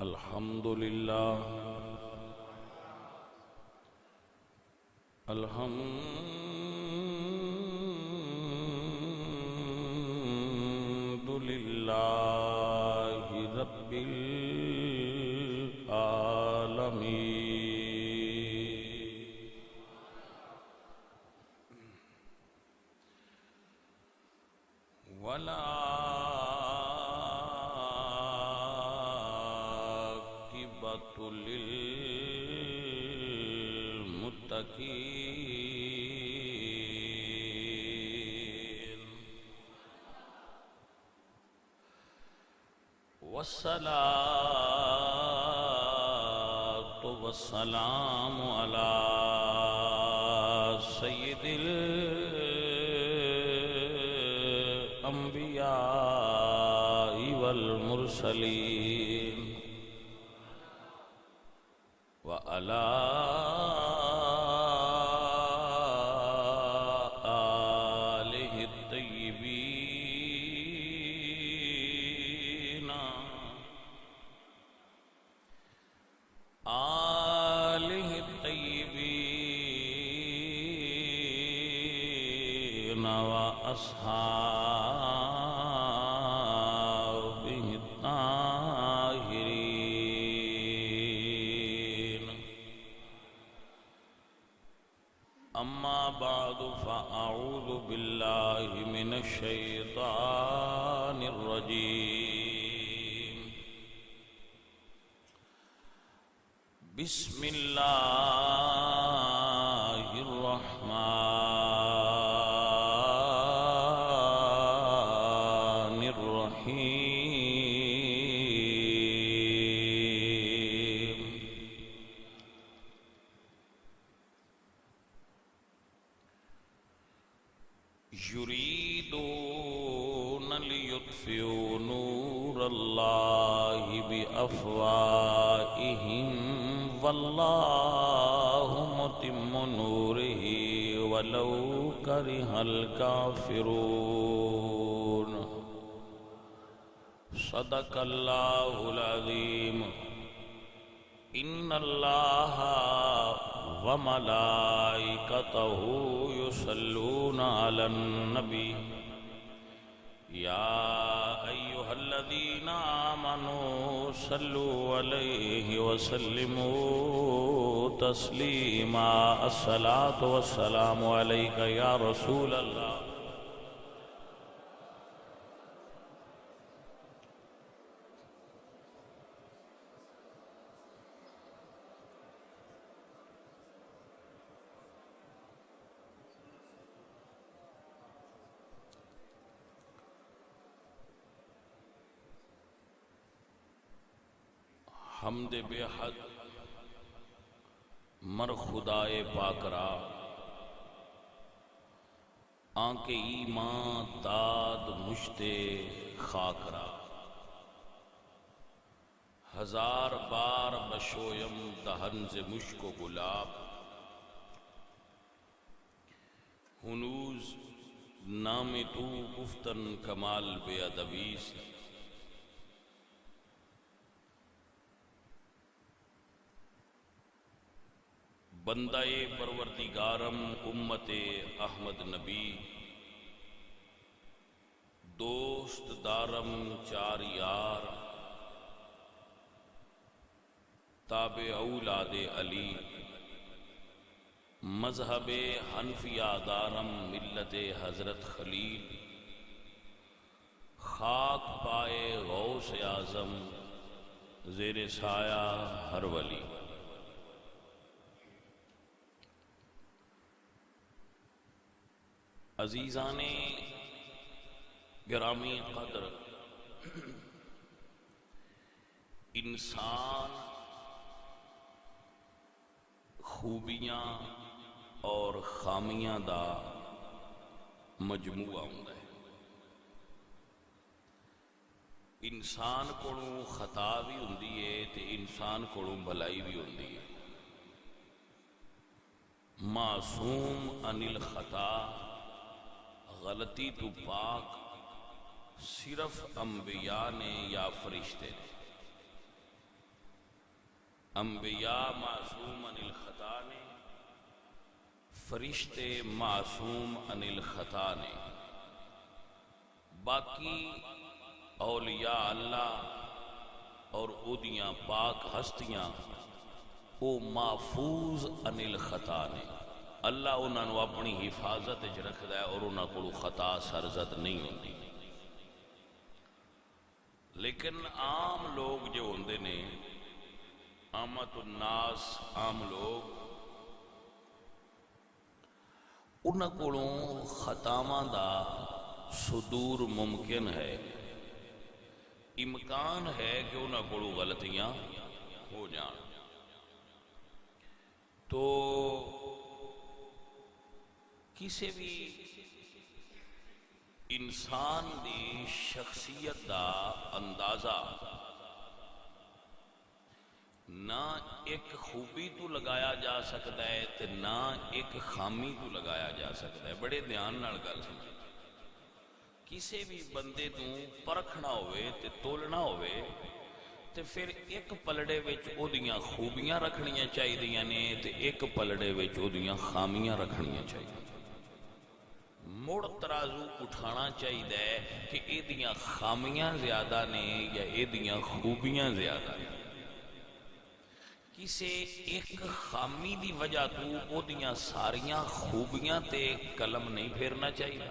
الحمد لله الحمد لله رب العالمين ولا للمتقين والصلاة والسلام على سيد الأنبياء والمرسلين وعلى آله الطيبين وأصحابه الطاهرين أما بعد فأعوذ بالله من الشيطان الرجيم بسم الله الرحمن الرحيم يريدون ليطفئوا نور الله بأفواههم والله متم نوره ولو كره الكافرون صدق الله العظيم إن الله وملائكته يصلون على النبي يا أيها الذين آمنوا صلوا عليه وسلموا تسليما الصلاة والسلام عليك يا رسول الله حمد بے حد مر خدائے پاک را آنکہ ایمان داد مشت خاک را ہزار بار بشویم دہن ز مشک و گلاب ہنوز نام تو گفتن کمال بے ادبی سے بندہ پروردگارم امت احمد نبی دوست دارم چار یار تابع اولاد علی مذہب حنفیہ دارم ملت حضرت خلیل خاک پائے غوث اعظم زیر سایہ ہر ولی عزیزان گرامی قدر انسان خوبیاں اور خامیاں دا مجموعہ ہوندا ہے انسان کولوں خطا بھی ہوندی ہے تے انسان کولوں بھلائی بھی ہوندی ہے معصوم عن الخطا غلطی تو پاک صرف انبیاء نے یا فرشتے نے انبیاء معصوم عن الخطا نے، فرشتے معصوم عن الخطا نے، باقی اولیاء اللہ اور اودیاں پاک ہستیاں وہ محفوظ عن الخطا نے، اللہ انہاں نو اپنی حفاظت وچ رکھدا ہے اور انہاں کول خطا سرزد نہیں ہوندی۔ لیکن عام لوگ جو ہوندے نے، عامت الناس، عام لوگ، انہاں کولوں خطاواں دا صدور ممکن ہے، امکان ہے کہ انہاں کولوں غلطیاں ہو جان۔ تو کسی بھی انسان دی شخصیت دا اندازہ نہ ایک خوبی تو لگایا جا سکتا ہے تے نہ ایک خامی تو لگایا جا سکتا ہے۔ بڑے دھیان نال گل سمجھو، کسی بھی بندے تو پرکھنا ہوئے تے تولنا ہوئے تے پھر ایک پلڑے وچ او دیاں خوبیاں رکھنیاں چاہیے نے تے ایک پلڑے وچ او دیاں خامیاں رکھنیاں چاہیے۔ مڑ ترازو اٹھانا چاہیے کہ اے دیاں خامیاں زیادہ نے یا اے دیاں خوبیاں زیادہ نے۔ کسے ایک خامی دی وجہ تو او دیاں ساریاں خوبیاں تے قلم نہیں پھیرنا چاہیے،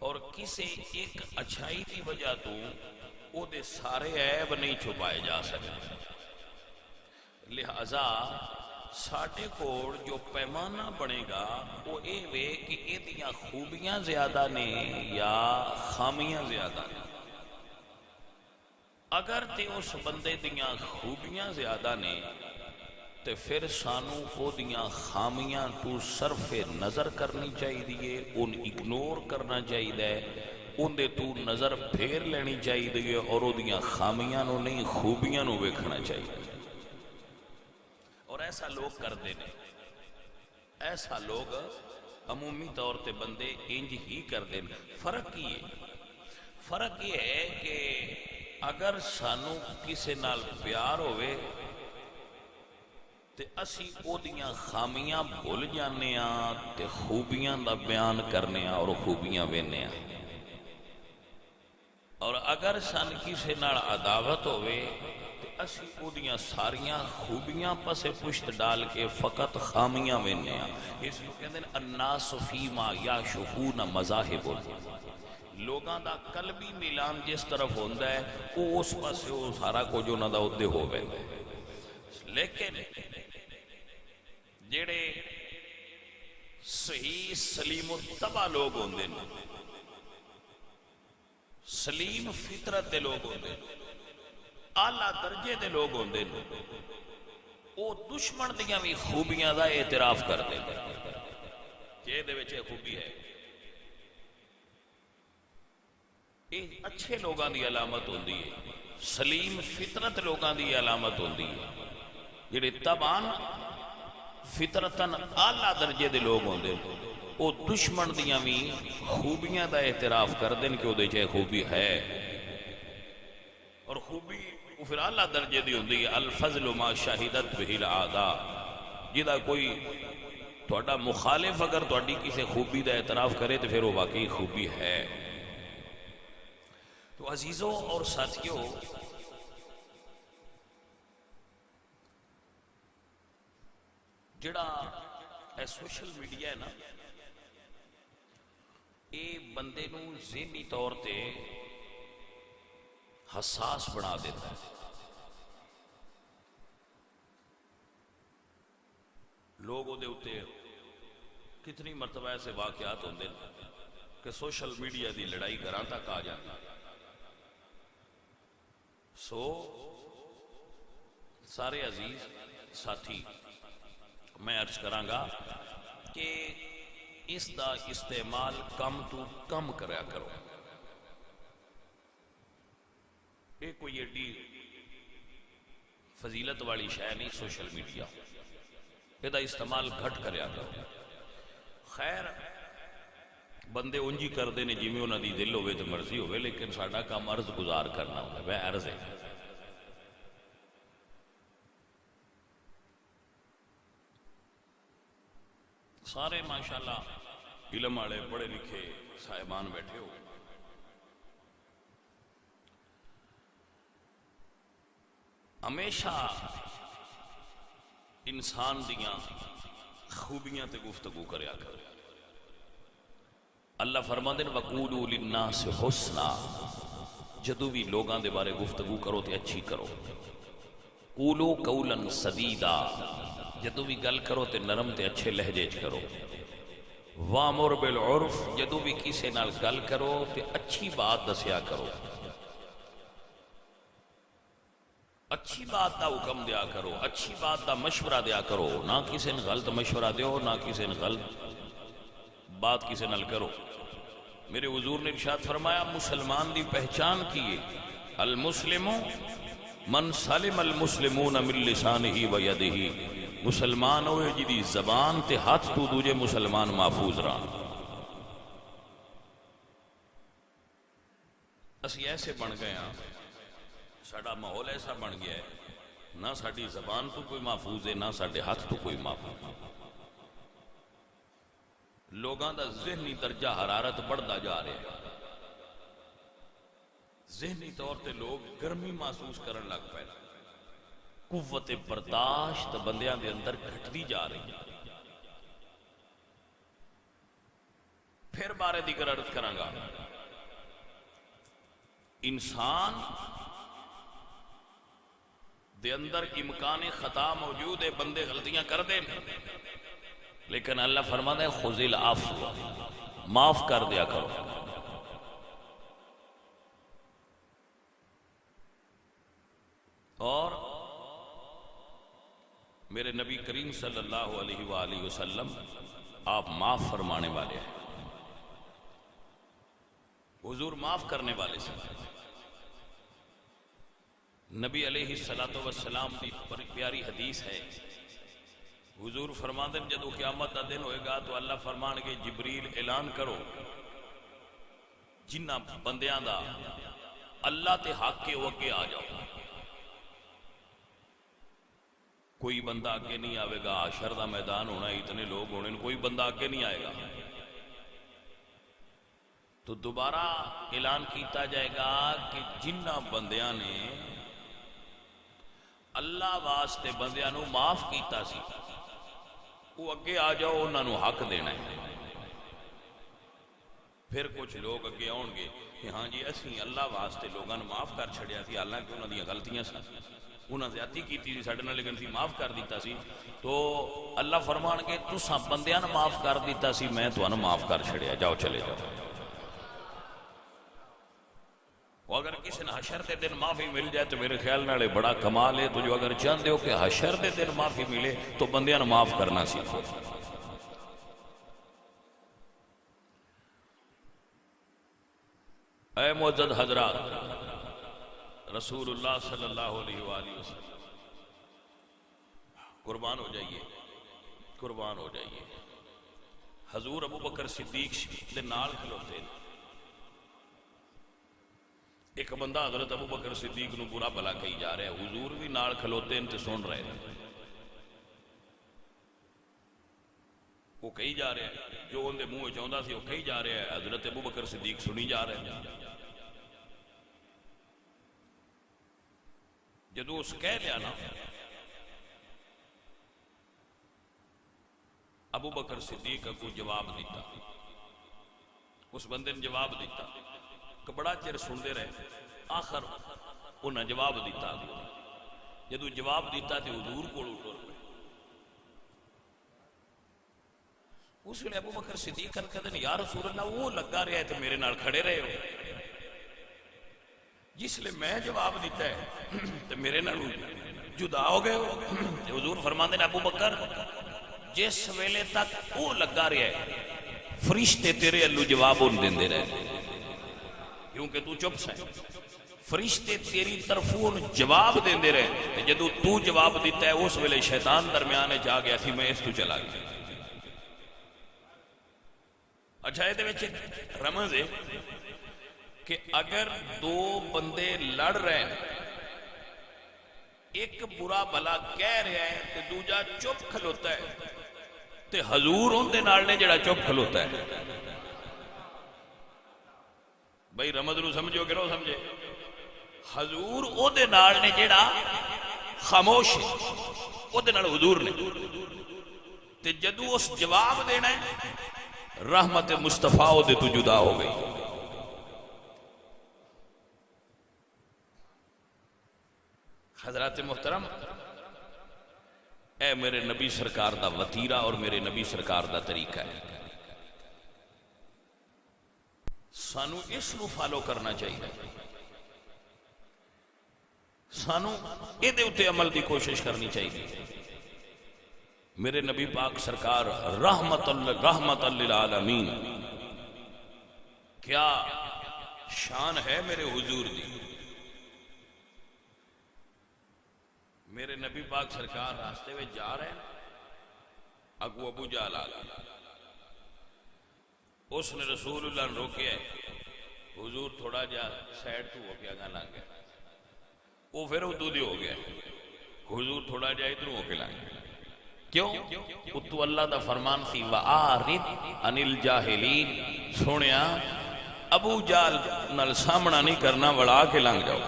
اور کسے ایک اچھائی دی وجہ تو او دے سارے عیب نہیں چھپائے جا سکتے۔ لہذا ساڈے کول جو پیمانہ بنے گا وہ اے وے کہ اے دیاں خوبیاں زیادہ نے یا خامیاں زیادہ نے۔ اگر تے اس بندے دیاں خوبیاں زیادہ نے تے پھر سانو او دیاں خامیاں تو صرف نظر کرنی چاہیے، ان اگنور کرنا چاہیے، ان دے تو نظر پھیر لینی چاہیے اور او دیاں خامیاں نو نہیں خوبیاں نو ویکھنا چاہیے۔ اور ایسا لوگ کرتے ہیں، ایسا لوگ عمومی طور تے بندے انج ہی کرتے ہیں۔ فرق یہ ہے، فرق یہ ہے کہ اگر سانو کسی نال پیار ہوئے تے اسی او دیاں خامیاں بھول جانے ہاں تے خوبیاں دا بیان کرنے ہاں اور خوبیاں وینے ہاں، اور اگر سان کسی نال عداوت ہوئے اسی او دیاں ساریاں خوبیاں پسے پشت ڈال کے فقط خامیاں وینے ہاں۔ اس کو کہتے ہیں الناس فیما یعشقون مذاہب، لوگاں دا قلبی میلان جس طرف ہوندا ہے او اس پاسے او سارا کچھ انہاں دا ادھے ہووے۔ لیکن جڑے صحیح سلیم الطبع لوگ ہوندے نے، سلیم فطرت دے لوگ ہوندے نے، اعلیٰ درجے دے لوگ ہوندے نے، وہ دشمن دیاں بھی خوبیاں دا اعتراف کر دے کہ دے وچ خوبی ہے۔ یہ اچھے لوگاں دی علامت ہوندی ہے، سلیم فطرت لوگاں دی علامت ہوندی ہے۔ جڑے طبعاً فطرتاً اعلیٰ درجے دے لوگ ہوندے نے، وہ دشمن دیاں بھی خوبیاں دا اعتراف کر دیں کہ وہ دے چاہے خوبی ہے، اور خوبی وہ پھر اعلیٰ درجے دی ہوندی ہے۔ الفضل ما شاہدت بہ الاعداء، جدا کوئی تہاڈا مخالف اگر تہاڈی کسی خوبی دا اعتراف کرے تو پھر وہ واقعی خوبی ہے۔ تو عزیزوں اور ساتھیوں، جڑا اے سوشل میڈیا ہے نا، اے بندے نو ذہنی طور تے حساس بنا دیتا ہے۔ لوگوں دے اتے کتنی مرتبہ ایسے واقعات ہوندے کہ سوشل میڈیا دی لڑائی گھراں تک آ جاتی۔ سو سارے عزیز ساتھی، میں عرض کراں گا کہ اس دا استعمال کم تو کم کریا کرو۔ یہ کوئی ایڈی فضیلت والی شے نہیں سوشل میڈیا، یہ دا استعمال گھٹ کریا کرو۔ خیر بندے انجی کر دینے جی میں انہوں دی دل ہوئے تو مرضی ہوئے، لیکن ساڈا کام عرض گزار کرنا ہوگا، وہ عرض ہے۔ سارے ماشاءاللہ علم والے پڑھے لکھے صاحبان بیٹھے ہو. ہمیشہ انسان دیاں خوبیاں تے گفتگو کریا کر. اللہ فرماندے نے وَقُولُوا لِلنَّاسِ حُسْنًا، جدو بھی لوگاں دے بارے گفتگو کرو تے اچھی کرو. قُولُوا قَوْلًا سَدِيدًا، جدو بھی گل کرو تے نرم تے اچھے لہجے چ کرو. وَأْمُرْ بِالْعُرْفِ، جدو بھی کسے نال گل کرو تے اچھی بات دسیا کرو، اچھی بات دا حکم دیا کرو، اچھی بات دا مشورہ دیا کرو. نہ کسی نے غلط مشورہ دیو، نہ کسی نے غلط بات کسی نال کرو. میرے حضور نے ارشاد فرمایا مسلمان دی پہچان کیے المسلم من سلم المسلمون من لسانہ و یدہ، مسلمان ہوئے جدی زبان تے ہاتھ تو دوجے مسلمان محفوظ رہا. اسی ایسے بن گئے ہیں، ساڑا ماحول ایسا بن گیا ہے، نہ ساڑی زبان تو کوئی محفوظ ہے، نہ ساڑے ہاتھ تو کوئی محفوظ ہے. لوگاں دا ذہنی درجہ حرارت بڑھتا جا رہا ہے. ذہنی طور تے لوگ گرمی محسوس کرن لگ پائے، قوت برداشت بندیاں دے اندر گھٹتی جا رہی ہے. پھر بارے دیگر عرض کراں گا، انسان دے اندر امکان خطا موجود ہے، بندے غلطیاں کر دیں، لیکن اللہ فرماتا ہے خذ العفو، معاف کر دیا کرو. اور میرے نبی کریم صلی اللہ علیہ وآلہ وسلم آپ معاف فرمانے والے ہیں، حضور معاف کرنے والے سے. نبی علیہ السلام کی بڑی پیاری حدیث ہے. حضور فرماندے جدو قیامت کا دن ہوئے گا تو اللہ فرمان کے جبریل اعلان کرو جنہ بندیاں دا اللہ تے حق کے اگے آ جاؤ. کوئی بندہ آگے نہیں آئے گا، حشر دا میدان ہونا، اتنے لوگ ہونے، کوئی بندہ آگے نہیں آئے گا. تو دوبارہ اعلان کیتا جائے گا کہ جنہ بندیاں نے اللہ واسطے بندیاں نو معاف کیتا سی وہ اگے آ جاؤ، انہاں نو حق دینا ہے. پھر کچھ لوگ اگے آؤں گے کہ ہاں جی اسی اللہ واسطے لوگاں نو معاف کر چھڑیا سی، حالانکہ انہاں دیاں غلطیاں سن، انہاں زیادتی کیتی سی ساڈے نال، لیکن سی معاف کر دیتا سی. تو اللہ فرمان کے تساں بندیاں نو معاف کر دیتا سی، میں تانوں معاف کر چھڑیا، جاؤ چلے جاؤ. اگر کسی نے حشر دے دن معافی مل جائے تو میرے خیال نالے بڑا کمال ہے. تو جو اگر چاہتے ہو کہ حشر دے دن معافی ملے تو بندیاں معاف کرنا سیکھو. اے معزز حضرات، رسول اللہ صلی اللہ علیہ وآلہ وسلم قربان ہو جائیے، قربان ہو جائیے. حضور ابو بکر صدیق دے نال کھلوتے ہیں. ایک بندہ حضرت ابو بکر صدیق نو برا بلا کہی جا رہا ہے، حضور بھی نال کھلوتے ہیں تے سن رہے ہیں. وہ کہی جا رہے ہیں جو ان دے منہ چاہتا سی وہ کہی جا رہے ہیں، حضرت ابو بکر صدیق سنی جا رہے ہیں. جدو اس کہہ لیا نا، ابو بکر صدیق کو جواب دیتا، اس بندے نے جواب دیتا کہ بڑا چر سنتے رہے، آخر انہیں جواب دیتا. جدو جواب دیتا تو حضور کو ٹر پے. اس ویلے ابو بکر صدیق کہتے ہیں یا رسول اللہ وہ لگا رہا ہے تو میرے نال کھڑے رہے ہو، جس لئے میں جواب دیتا ہے تو میرے نال جدا ہو گئے ہو. حضور فرماتے ہیں ابو بکر جس ویلے تک وہ لگا رہا ہے فرشتے تیرے اللہ جواب ان دیں دے رہے، کیونکہ تو چپ سے فرشتے تیری طرفوں جواب دیں دے رہے. جدو تو جواب دیتا ہے اس ویلے شیطان درمیانے جا گیا تھی، میں اس تو چلا گیا. اچھا یہ وچ رمز ہے کہ اگر دو بندے لڑ رہے ہیں، ایک برا بلا کہہ رہا ہے تو دوجا چپ کھلوتا ہے، تے حضور ان دے نال نے جڑا چپ کھلوتا ہے. بھائی رمض نو سمجھو کہ نو سمجھے؟ حضور او دے نال نے جڑا خاموش ہے او دے نال حضور نے. تے جدو اس جواب دینا ہے رحمت مصطفیٰ او دے تو جدا ہو گئی. حضرات محترم، اے میرے نبی سرکار دا وتیرہ اور میرے نبی سرکار دا طریقہ ہے. سانو اس نو فالو کرنا چاہیے، سانو اے دے اتے عمل دی کوشش کرنی چاہیے. میرے نبی پاک سرکار رحمت للعالمین، کیا شان ہے میرے حضور دی. میرے نبی پاک سرکار راستے میں جا رہے ہیں، اگو ابو جہل آ گیا. اس نے رسول اللہ نے روکیا ہے، حضور تھوڑا جا سائڈ تو ہو کے آگاہ لگ گیا. وہ پھر ادو دی ہو گیا، حضور تھوڑا جا ادھر ہو کے لگ گیا. کیوں؟ اتو اللہ دا فرمان سی وَآرِدْ عَنِ الْجَاهِلِينَ. سونیا ابو جہل نال سامنا نہیں کرنا، وڑا کے لنگ جاؤ.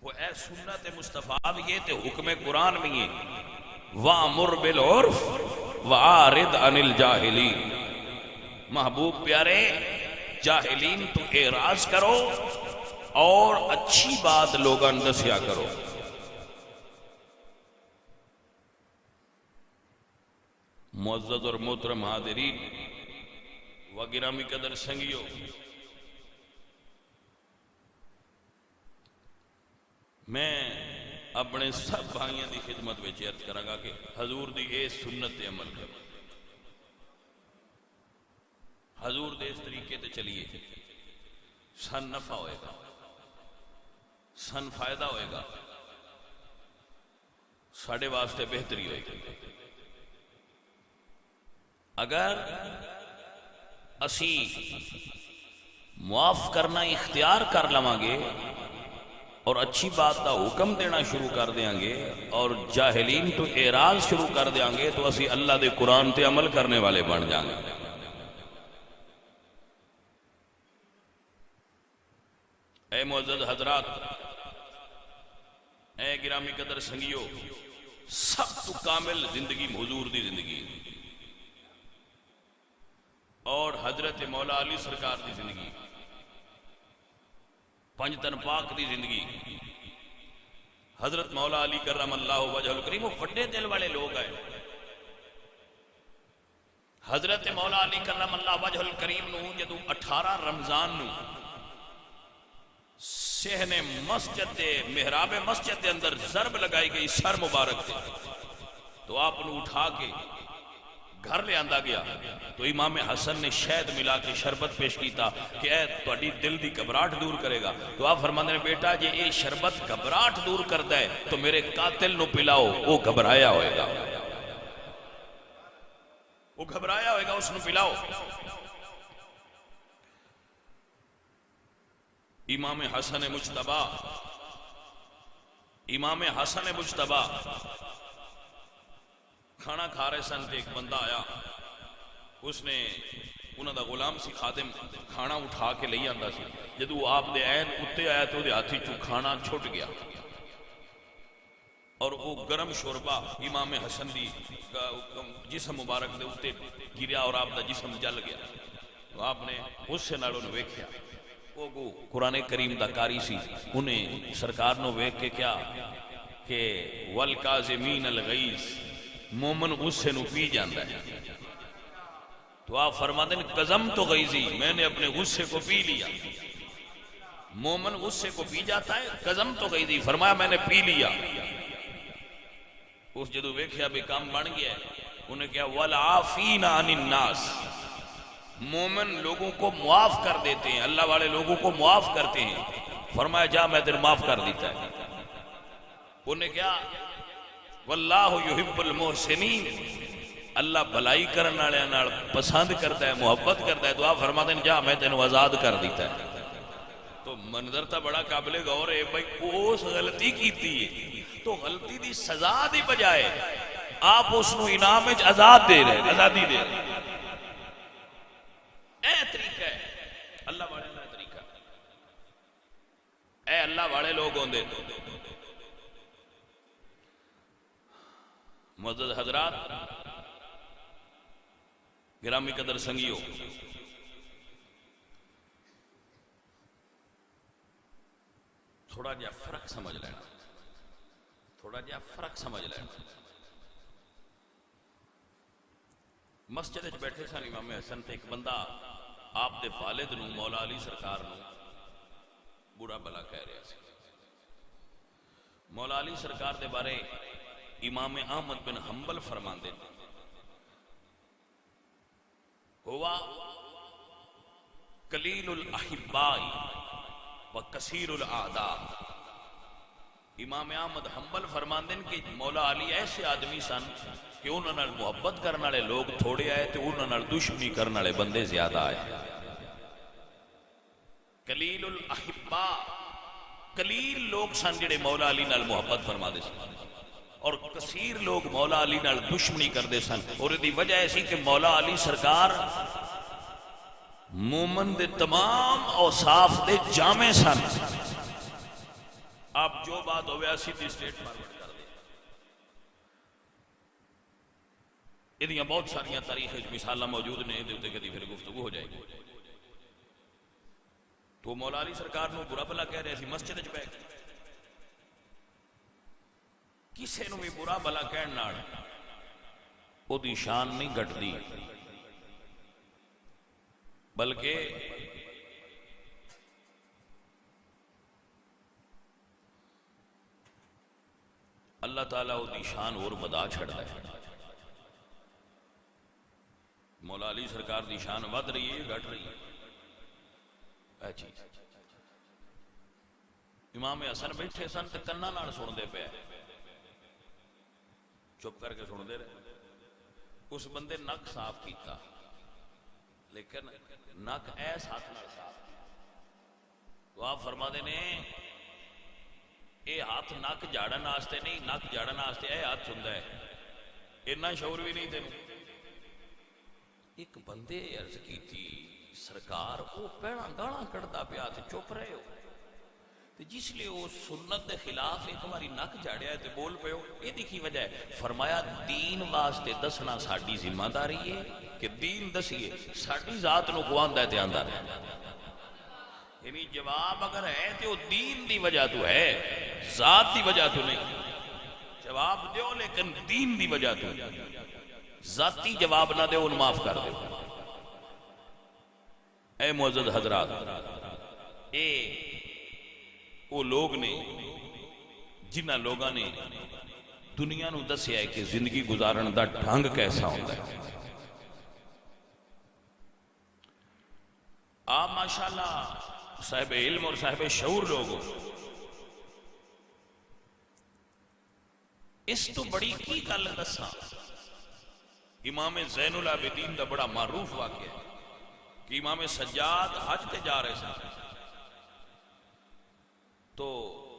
وہ اے سنت مصطفیٰ بھی ہے تے حکم قرآن بھی ہے، وَأْمُرْ بِالْعُرْفِ وَأَعْرِضْ عَنِ الْجَاهِلِينَ. محبوب پیارے، جاہلین تو اعراض کرو اور اچھی بات لوگاں دسیا کرو. معزز اور محترم حاضرین و گرامی قدر سنگیو، میں اپنے سب بھائیوں دی خدمت میں عرض کراں گا کہ حضور دی اے سنت تے عمل کرو، حضور دے اس طریقے تے چلیے، سن نفع ہوئے گا، سن فائدہ ہوئے گا، ساڑھے واسطے بہتری ہوئے گی. اگر اسی معاف کرنا اختیار کر لواں گے اور اچھی بات دا حکم دینا شروع کر دیاں گے اور جاہلین تو اعراض شروع کر دیاں گے تو اسی اللہ دے قرآن تے عمل کرنے والے بن جائیں گے. اے معزز حضرات، اے گرامی قدر سنگیو، سب تو کامل زندگی حضور دی زندگی اور حضرت مولا علی سرکار دی زندگی، پنجتن پاک دی زندگی. حضرت مولا علی کرم اللہ وجہ الکریم، وہ بڑے دل والے لوگ ہیں. حضرت مولا علی کرم اللہ وجہ الکریم نو جدو 18 رمضان نو سہنے مسجد دے محراب مسجد دے اندر ضرب لگائی گئی سر مبارک دے، تو آپ نے اٹھا کے گھر لے آندہ گیا. تو امام حسن نے شہد ملا کے شربت پیش کیتا کہ اے تہاڈی دل دی گھبراہٹ دور کرے گا. تو آپ فرماندے نے بیٹا جے اے شربت گھبراہٹ دور کردا ہے تو میرے قاتل نو پلاؤ، وہ گھبرایا ہوئے گا، وہ گھبرایا ہوئے گا، اس نو پلاؤ. امام حسن مجتبی، امام حسن مجتبی کھانا کھا رہے سن تے ایک بندہ آیا، اس نے انہوں دا غلام سی خادم کھانا اٹھا کے لئی آندا سی. جدو آپ دے عین اتے آیا تو دے ہاتھی چو کھانا چھٹ گیا اور وہ گرم شوربہ امام حسن دی جسم مبارک دے اتے گریا اور آپ دا جسم جل گیا. تو آپ نے اس سے نالوں نے ویکھیا، وہ گو قرآن کریم دا کاری سی، انہیں سرکار نو ویکھ کے کیا کہ والکاظمین الغیظ، مومن غصے نو پی جاندا ہے. تو آپ فرماتے ہیں قزم تو غیظی، میں نے اپنے غصے کو پی لیا. مومن غصے کو پی جاتا ہے، قزم تو غیظی، فرمایا میں نے پی لیا. اس جدو ویکھیا بھی کام بن گیا ہے، انہیں کیا والعافین عن الناس، مومن لوگوں کو معاف کر دیتے ہیں، اللہ والے لوگوں کو معاف کرتے ہیں. فرمایا جا میں تیرے معاف کر دیتا ہے. انہیں کیا واللہ یحب المحسنین، اللہ بھلائی کرنے والے نال پسند کرتا ہے، محبت کرتا ہے. تو آپ فرماتے ہیں جا میں تینوں آزاد کر دیتا ہے. تو منظر تا بڑا قابل غور ہے بھائی، اس غلطی کیتی ہے تو غلطی دی سزا دی بجائے آپ اس نو انعام وچ آزاد دے رہے، آزادی دے رہے۔ اے طریقہ ہے اللہ والے دا طریقہ، اے اللہ والے لوگ ہوندے۔ معزز حضرات، گرامی قدر سنگیو، تھوڑا جا فرق سمجھ لینا، تھوڑا جا فرق سمجھ لینا۔ مسجد وچ بیٹھے سن امام حسن تے ایک بندہ آپ دے والد نو مولا علی سرکار نو برا بلا کہہ رہا سی۔ مولا علی سرکار دے بارے امام احمد بن حنبل فرماندے ہوا قلیل الاحباء و کثیر الاعداء۔ امام احمد حنبل فرماندے کہ مولا علی ایسے آدمی سن کہ انہوں نے محبت کرنے والے لوگ تھوڑے آئے تو انہوں نے دشمنی کرنے والے بندے زیادہ آئے۔ قلیل الاحباء، قلیل لوگ سن جڑے مولا علی نال محبت فرما دے سن، اور کثیر لوگ مولا علی نال دشمنی کردے سن۔ اور دی وجہ ایسی کہ مولا علی سرکار مومن دے تمام اوصاف دے جامع سن۔ آپ جو بات ہوئے اسی دی سٹیٹ فارورڈ کر دیں، یہ بہت ساریاں تاریخ مثالہ موجود نے، دے کدی پھر گفتگو ہو جائے گی۔ تو مولا علی سرکار نو برا بلا کہہ رہے تھی مسجد وچ بیٹھ کے، کسے نو بھی برا بلا کہن نال او دی شان نہیں گھٹدی، بلکہ اللہ تعالیٰ او دی شان اور بدا چھڑتا ہے۔ مولا علی سرکار دی شان ود رہی ہے، گھٹ رہی ہے، اے چیز۔ امام حسن بیٹھے سن تے کنا نال سن دے پے، چپ کر کے سن دے رہے۔ اس بندے نک صاف کیتا، لیکن نک ایس ہاتھ نال صاف کیتا۔ تو آپ فرما دے نے اے ہاتھ نک جاڑن واسطے نہیں، نک جاڑن واسطے اے ہاتھ ہوندا ہے، اتنا شعور بھی نہیں تینوں۔ ایک بندے عرض کی تھی سرکار وہ پہنا گانا کڑتا پیا تے چپ رہے ہو، تے جس لئے وہ سنت دے خلاف ایک ہماری نک جاڑیا ہے تے بول پہ ہو، یہ دیکھی وجہ ہے۔ فرمایا دین واسطے دسنا ساڑی ذمہ داری ہے کہ دین دسیے، ساڑی ذات نو کو آندہ ہے تے آندہ رہے۔ یعنی جواب اگر ہے تو وہ دین دی وجہ تو ہے، ذات دی وجہ تو نہیں۔ جواب دیو لیکن دین دی وجہ تو، ذاتی جواب نہ دے ان معاف کر دے۔ اے معزز حضرات، اے وہ لوگ نے جنہ لوگاں نے دنیا نو دسیا ہے کہ زندگی گزارن دا ڈھنگ کیسا ہوتا ہے۔ آپ ماشاءاللہ صاحب علم اور صاحب شعور لوگ ہو، اس تو بڑی کی گل دساں۔ امام زین العابدین دا بڑا معروف واقعہ ہے کہ امام سجاد حج تے جا رہے سن، تو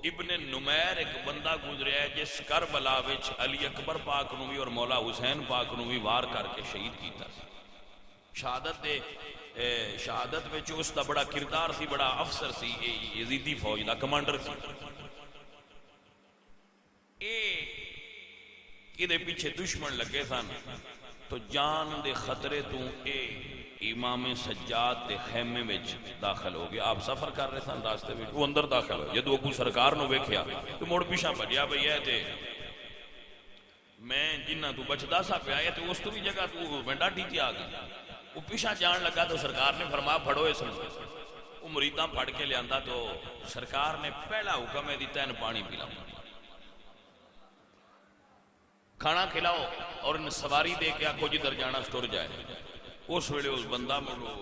ابن نمیر ایک بندہ گزریا ہے جس کربلا وچ علی اکبر پاک نو بھی اور مولا حسین پاک نو بھی وار کر کے شہید کیتا۔ شہادت وچ اس دا بڑا کردار سی، بڑا افسر سی، یزیدی فوج دا کمانڈر سی۔ یہ پیچھے دشمن لگے سن، تو جان دے خطرے تو اے امام سجاد دے خیمے میں داخل ہو گیا۔ آپ سفر کر رہے سن راستے میں، وہ اندر داخل ہو، جدو ابو سرکار نو ویکھیا تو موڑ پیچھا بھجیا بھئی ہے تے میں جنہ تو بچدا سا پیا ہے تو اس تو بھی جگہ تو میں ڈاٹی تھی آگئی۔ وہ پیچھا جان لگا تو سرکار نے فرمایا پھڑو اس میں، وہ مریداں پھڑ کے لے آندا تو سرکار نے پہلا حکم ہے دیتا ہے پانی پلاؤ، کھانا کھلاؤ اور ان سواری دے کے آکھو جدھر جانا سٹور جائے۔ اس ویلے اس بندہ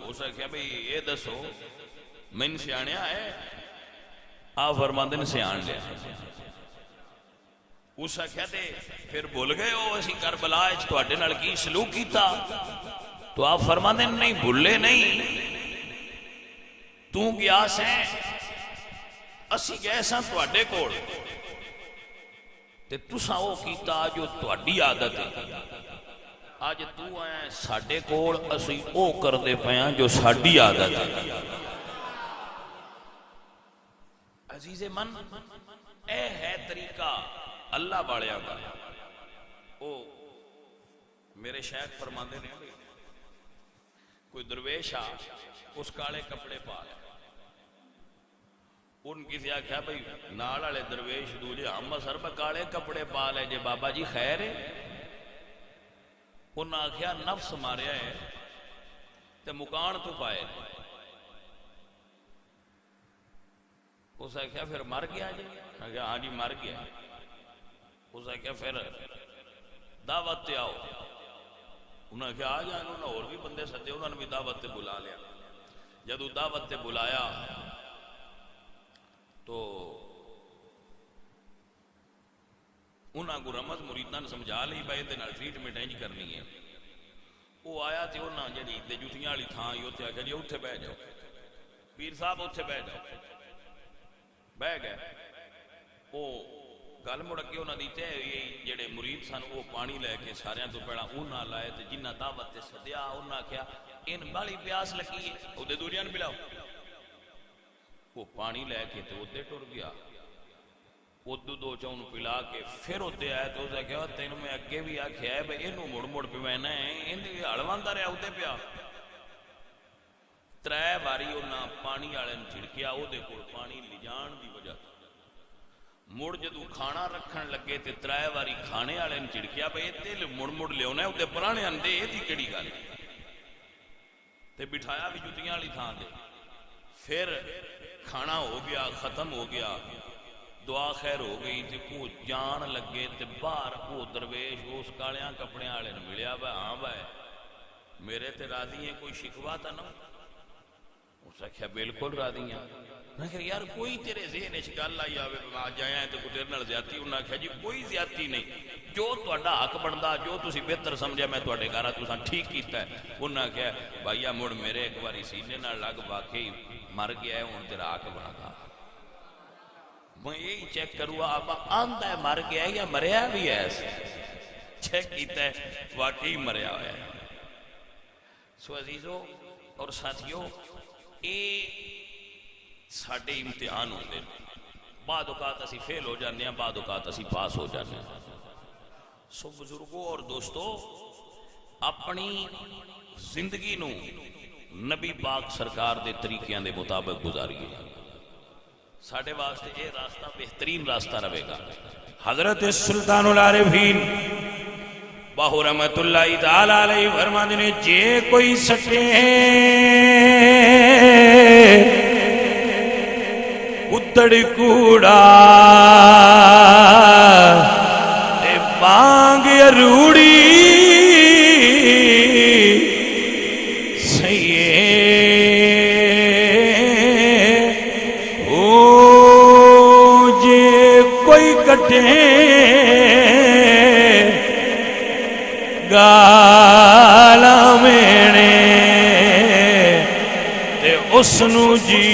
اس نے کہا بھئی یہ دسو میں سیاںیا ہے؟ آپ فرماندے نے سیان لیا۔ اس نے کہا تے پھر بھول گئے ہو اسی کربلا وچ تواڈے نال کی سلوک کیتا؟ تو آپ فرماندے نہیں بھولے نہیں، تو گیا سیں اسی گئے ساں تواڈے کول، تے تساں او کیتا جو تہاڈی عادت ہے. اج تو آیا ساڈے کول اسی او کردے پیاں جو ساڈی عادت ہے. عزیز من اے ہے طریقہ اللہ والیاں دا. او میرے شیخ فرماندے نے کوئی درویش آ اس کالے کپڑے پا لے. ان کسی آخیا بھائی نال والے درویش دوجے ہم سر کالے کپڑے پا لے جے بابا جی خیر ہے. انہاں آخیا نفس ماریا ہے تے مکان تو پائے. اس آخیا پھر مر گیا جی. آخیا ہاں جی مر گیا. اس آخیا پھر دعوت تے آؤ. انہوں نے کہا آ جائیں. انہوں نے اور بھی بندے سدے انہوں نے بھی دعوت تے بلا لیا. جدو دعوت تے بلایا تو انہاں کو رمض مریداں سمجھا لی بھائی دے نال ٹریٹمنٹ انج کرنی ہے. وہ آیا تے انہاں جڑی تے جوتیاں والی تھاں ہی اوتھے آکھیا جی اوتھے بیٹھ جاؤ. پیر صاحب اوتھے بیٹھ جاؤ. بہ گئے. وہ گل مڑ کے انہاں دی تے جڑے مرید سن وہ پانی لے کے ساریاں تو پہلا انہاں لائے تے جنہ دعوت تے سدیا انہاں آکھیا ان بالی پیاس لگی ہے اودے دوریاں نوں پلاؤ. وہ پانی لے کے تے اودے ٹر گیا. ادو دو چون پلا کے پھر ادے آیا تو اسے کہا تین میں اگے بھی آخیا ہے بھائی یہ مڑ مڑ پینا ہے ہڑوانا رہا ادے پیا. ترے باری انہاں پانی والے چھڑکیا وہ پانی لے جان دی وجہ مڑ جدو کھانا رکھن لگے تے ترے باری کھانے والے چھڑکیا بھائی یہ مڑ مڑ لیا ادے پرانے آدھے یہ کہڑی گل تے بٹھایا بھی جتیاں والی تھان دے. پھر کھانا ہو گیا ختم ہو گیا دعا خیر ہو گئی تے کو جان لگے تے باہر کو درویش اس کالیاں کپڑے والے نے ملیا بھائی ہاں بھائی میرے تے راضی ہیں کوئی شکوا تا نہ. اس آخیا بالکل راضی ہیں. میں کہ یار کوئی تیرے ذہن وچ گل آئی آوے آج آیا ہے تے کوئی تیرے نال زیادتی. انہاں آخیا جی کوئی زیادتی نہیں جو تہاڈا حق بندا جو تسی بہتر سمجھیا میں تہاڈے گھر تساں ٹھیک کیتا ہے. انہاں آخیا بھائیا مڑ میرے ایک باری سینے نال لگ واقعی مر گیا ہے ہن تیرا حق بندا. میں یہی چیک کروں آپ آندہ ہے مر گیا ہے یا مریا بھی ہے ایسے چیک کیتا ہے واقعی مریا ہے. سو عزیزو اور ساتھیو اے ساڑھے امتحان ہوتے ہیں. بعد اوقات اسی فیل ہو جانے ہیں بعد اوقات اسی پاس ہو جانے ہیں. سو بزرگوں اور دوستو اپنی زندگی نو نبی پاک سرکار دے طریقیاں دے مطابق گزاریے. ساڑھے واسطے یہ راستہ بہترین راستہ رہے گا. حضرت سلطان العارفین باہو رحمت اللہ تعالیٰ علیہ فرماتے نے جے کوئی سٹے اتڑ کوڑا تے بانگ اروڑی گالا مینے تے اسنو جی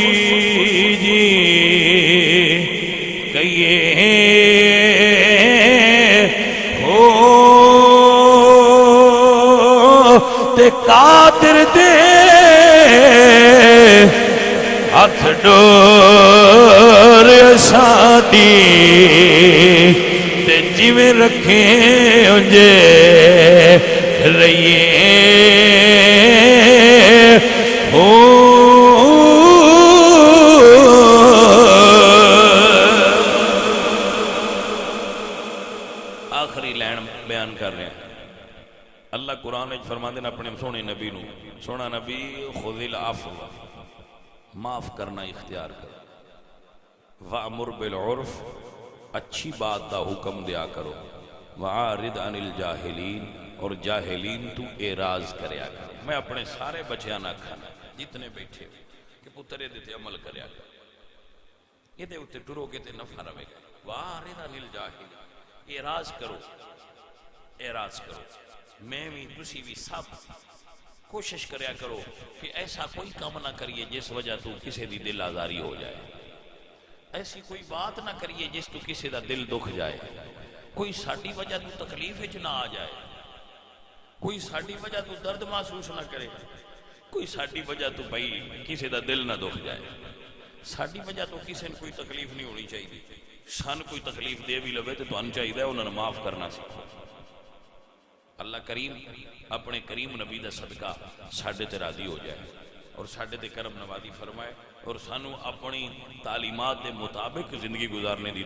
جی کہیے ہو تے قادر دے ہاتھ ڈور ساڈی تے جیویں رکھیں انجے رہیے ہو. آخری لین بیان کر رہے ہیں. اللہ قرآن میں فرما دینا اپنے سونے نبی نو سونا نبی خذ العفو معاف کرنا اختیار کر وَأْمُرْ بِالْعُرْفِ اچھی بات دا حکم دیا کرو وَعَارِضْ عَنِ الْجَاهِلِينَ اور جاہلین تو اعراض کریا کرو. میں اپنے سارے بچیاں نہ کھانا جتنے بیٹھے کہ پترے دیتے عمل کریا کرو یہ دے اتے ٹرو کے تے نفع روے گا. وَعَارِضْ عَنِ الْجَاهِلِينَ اعراض کرو اعراض کرو. میں بھی تسی بھی سب کوشش کریا کرو کہ ایسا کوئی کام نہ کریے جس وجہ تو کسی دی دل آزاری ہو جائے. ایسی کوئی بات نہ کریے جس تو کسی دا دل دکھ جائے. کوئی ساڈی وجہ تو تکلیف وچ نہ آ جائے، کوئی ساڈی وجہ تو درد محسوس نہ کرے، کوئی ساڈی وجہ تو بھائی کسی دا دل نہ دکھ جائے، ساڈی وجہ تو کسی نے کوئی تکلیف نہیں ہونی چاہیے۔ سن کوئی تکلیف دے بھی لوے تو تمہیں چاہیے انہوں نے معاف کرنا سیکھو۔ اللہ کریم اپنے کریم نبی دا صدقہ ساڈے تے راضی ہو جائے اور ساڈے تے کرم نوازی فرمائے اور سانو اپنی تعلیمات دے مطابق زندگی گزارنے دی